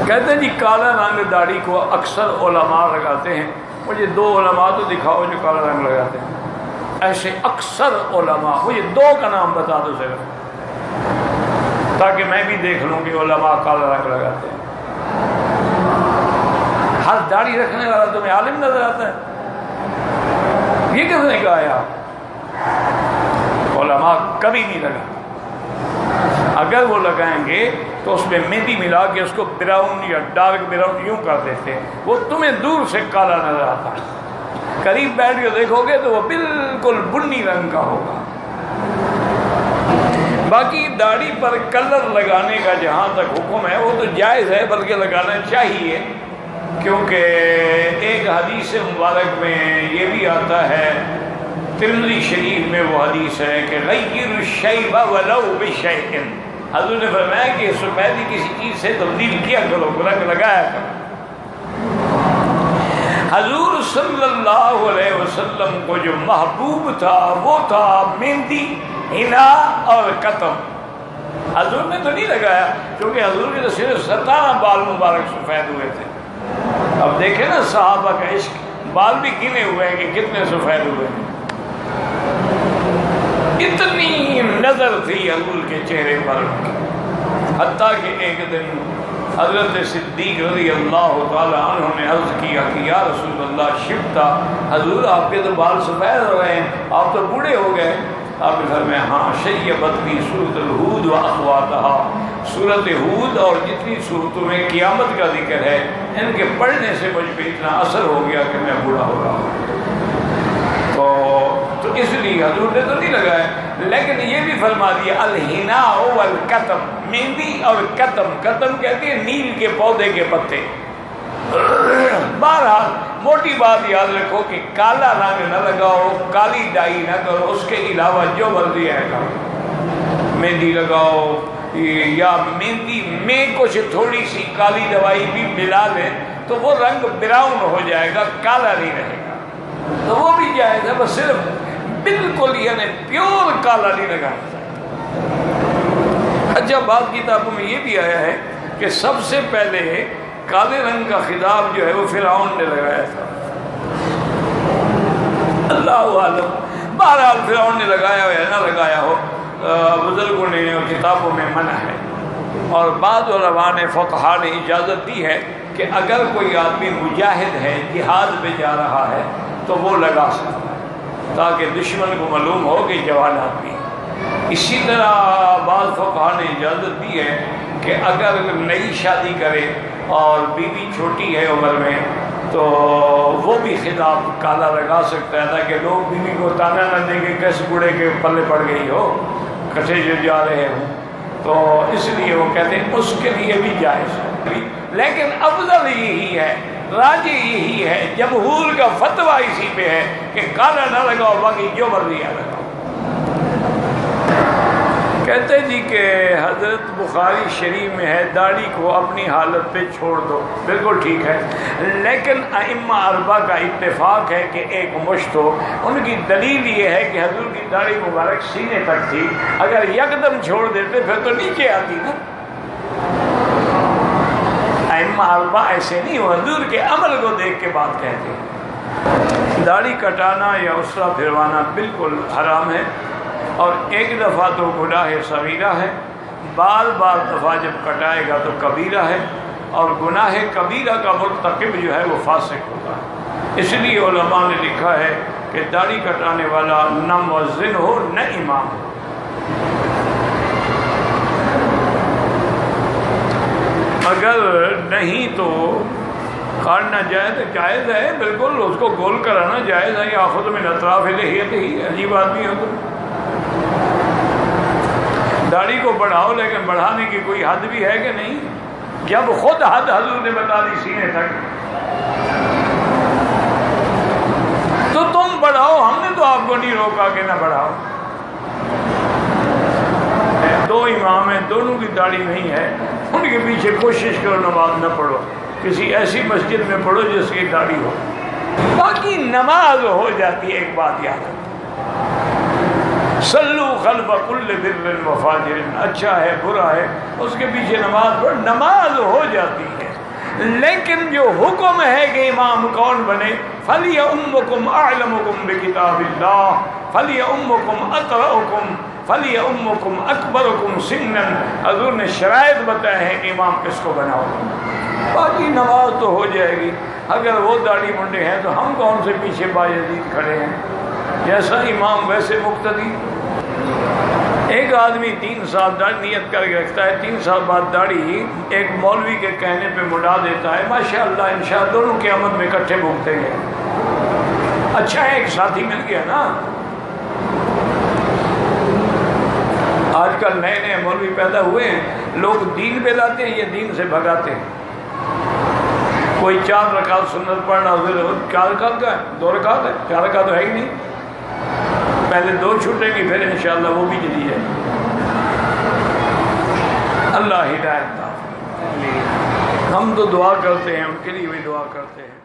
کہتے ہیں جی کالا رنگ داڑھی کو اکثر علماء لگاتے ہیں، مجھے 2 علماء تو دکھاؤ جو کالا رنگ لگاتے ہیں۔ ایسے اکثر علماء، مجھے 2 کا نام بتا دو صرف، تاکہ میں بھی دیکھ لوں کہ علماء کالا رنگ لگاتے ہیں۔ ہر داڑھی رکھنے والا تمہیں عالم نظر آتا ہے؟ یہ کس نے کہا ہے؟ آپ علماء کبھی نہیں لگاتے، اگر وہ لگائیں گے تو اس میں مہندی ملا کے اس کو براؤن یا ڈارک براؤن یوں کر دیتے ہیں، وہ تمہیں دور سے کالا نظر آتا ہے، قریب بیٹھ کے دیکھو گے تو وہ بالکل بنی رنگ کا ہوگا۔ باقی داڑھی پر کلر لگانے کا جہاں تک حکم ہے وہ تو جائز ہے، بلکہ لگانا چاہیے، کیونکہ ایک حدیث مبارک میں یہ بھی آتا ہے، ترمذی شریف میں وہ حدیث ہے کہ غیر الشیب ولو بشیء، حضور نے فرمایا کہ سفیدی کسی چیز سے تبدیل کیا کرو، رنگ لگایا کرو۔ حضور صلی اللہ علیہ وسلم کو جو محبوب تھا وہ تھا مہندی، حنا اور قطب۔ حضور نے تو نہیں لگایا، کیونکہ حضور کے تو صرف 17 بال مبارک سفید ہوئے تھے۔ اب دیکھیں نا صحابہ کا عشق، بال بھی گنے ہوئے ہیں کہ کتنے سفید ہوئے ہیں، اتنی نظر تھی حضور کے چہرے پر، حتیٰ کہ ایک دن حضرت صدیق رضی اللہ تعالیٰ عنہ نے عرض کیا کہ یا رسول اللہ شبتا، حضور آپ کے تو بال سفید ہو رہے ہیں، آپ تو بوڑھے ہو گئے۔ آپ نے فرمایا ہاں شیبت بھی سورۃ الہود و اخواتہا، سورۃ ہود اور جتنی صورتوں میں قیامت کا ذکر ہے ان کے پڑھنے سے مجھ پہ اتنا اثر ہو گیا کہ میں بوڑھا ہو رہا ہوں۔ تو اس لیے حضور نے تو نہیں لگایا، لیکن یہ بھی فرما دیا الحنا والقطم، مہندی اور قطم، قطم کہتے ہیں نیل کے پودے کے پتے۔ بہرحال موٹی بات یاد رکھو کہ کالا رنگ نہ لگاؤ، کالی ڈائی نہ کرو، اس کے علاوہ جو مرضی ہے کرو، مہندی لگاؤ یا مہندی میں کچھ تھوڑی سی کالی دوائی بھی ملا لیں تو وہ رنگ براؤن ہو جائے گا، کالا نہیں رہے گا، تو وہ بھی جائز ہے، بس صرف بالکل یعنی پیور کالا نہیں لگانا چاہیے۔ اچھا بعض کتابوں میں یہ بھی آیا ہے کہ سب سے پہلے کالے رنگ کا خطاب جو ہے وہ فرعون نے لگایا تھا، اللہ عالم، بہرحال فرعون نے لگایا ہو یا نہ لگایا ہو، بزرگوں نے اور کتابوں میں منع ہے، اور بعض علماء نے فقہا نے اجازت دی ہے کہ اگر کوئی آدمی مجاہد ہے، جہاد پہ جا رہا ہے تو وہ لگا سکتا ہے، تاکہ دشمن کو معلوم ہو کہ جوان آدمی۔ اسی طرح بعض فقہا نے اجازت دی ہے کہ اگر نئی شادی کرے اور بیوی چھوٹی ہے عمر میں تو وہ بھی خطاب کالا لگا سکتا ہے، تاکہ لوگ بیوی کو تانا نہ دیں کہ کس بوڑھے کے پلے پڑ گئی ہو، کٹھے جو جا رہے ہوں، تو اس لیے وہ کہتے ہیں اس کے لیے بھی جائز ہے، لیکن افضل یہی ہے، راجح یہی ہے، جمہور کا فتویٰ اسی پہ ہے کہ کالا نہ لگاؤ، باقی جو مرضی ہے لگاؤ۔ کہتے جی کہ حضرت بخاری شریف میں ہے داڑھی کو اپنی حالت پہ چھوڑ دو، بالکل ٹھیک ہے، لیکن ائمہ اربعہ کا اتفاق ہے کہ ایک مشت ہو۔ ان کی دلیل یہ ہے کہ حضور کی داڑھی مبارک سینے تک تھی، اگر یکدم چھوڑ دیتے پھر تو نیچے آتی نا۔ ائمہ اربعہ ایسے نہیں، وہ حضور کے عمل کو دیکھ کے بات کہتے ہیں۔ داڑھی کٹانا یا اسرا پھروانا بالکل حرام ہے، اور ایک دفعہ تو گناہ صغیرہ ہے، بار بار دفعہ جب کٹائے گا تو کبیرہ ہے، اور گناہ کبیرہ کا مرتکب جو ہے وہ فاسق ہوتا ہے۔ اس لیے علماء نے لکھا ہے کہ داڑھی کٹانے والا نہ مؤذن ہو نہ امام ہو۔ اگر نہیں تو کاٹنا جائز ہے، بالکل اس کو گول کرانا جائز ہے، یا خود میں اطراف لحیت ہی عجیب آدمی ہو تو داڑھی کو بڑھاؤ، لیکن بڑھانے کی کوئی حد بھی ہے کہ نہیں؟ جب خود حد حضور نے بتا دی سینے تک تو تم بڑھاؤ، ہم نے تو آپ کو نہیں روکا کہ نہ بڑھاؤ۔ 2 امام ہیں، دونوں کی داڑھی نہیں ہے، ان کے پیچھے کوشش کرو نماز نہ پڑھو، کسی ایسی مسجد میں پڑھو جس کی داڑھی ہو، باقی نماز ہو جاتی ہے۔ ایک بات یاد ہے، صلو خلف کل بر و فاجر، اچھا ہے برا ہے اس کے پیچھے نماز پڑھ، نماز ہو جاتی ہے۔ لیکن جو حکم ہے کہ امام کون بنے، فَلْيَؤُمُّكُمْ أَعْلَمُكُمْ بِكِتَابِ اللَّهِ فَلْيَؤُمُّكُمْ أَقْرَأُكُمْ فَلْيَؤُمُّكُمْ أَكْبَرُكُمْ سِنًّا۔ حضور نے شرائط بتائے ہیں کہ امام کس کو بناؤ، باقی نماز تو ہو جائے گی۔ اگر وہ داڑھی منڈے ہیں تو ہم کون سے پیچھے بایزید کھڑے ہیں، جیسا امام ویسے مقتدی۔ ایک آدمی 3 سال داڑھی نیت کر کے رکھتا ہے، 3 سال بعد داڑھی ایک مولوی کے کہنے پہ مڈا دیتا ہے، ماشاءاللہ انشاءاللہ دونوں قیامت میں اکٹھے بھگتیں گے۔ اچھا ہے ایک ساتھی مل گیا نا۔ آج کل نئے نئے مولوی پیدا ہوئے ہیں، لوگ دین پہ لاتے ہیں، یہ دین سے بھگاتے ہیں۔ کوئی 4 رکعت سنت پڑھنا، 4 رکعت کا ہے، 2 رکعت ہے، 4 رکعت تو ہے ہی نہیں، پہلے 2 چھوٹیں گی پھر انشاءاللہ وہ بھی چلی جائے۔ اللہ ہدایت دے۔ ہم تو دعا کرتے ہیں، ان کے لیے بھی دعا کرتے ہیں۔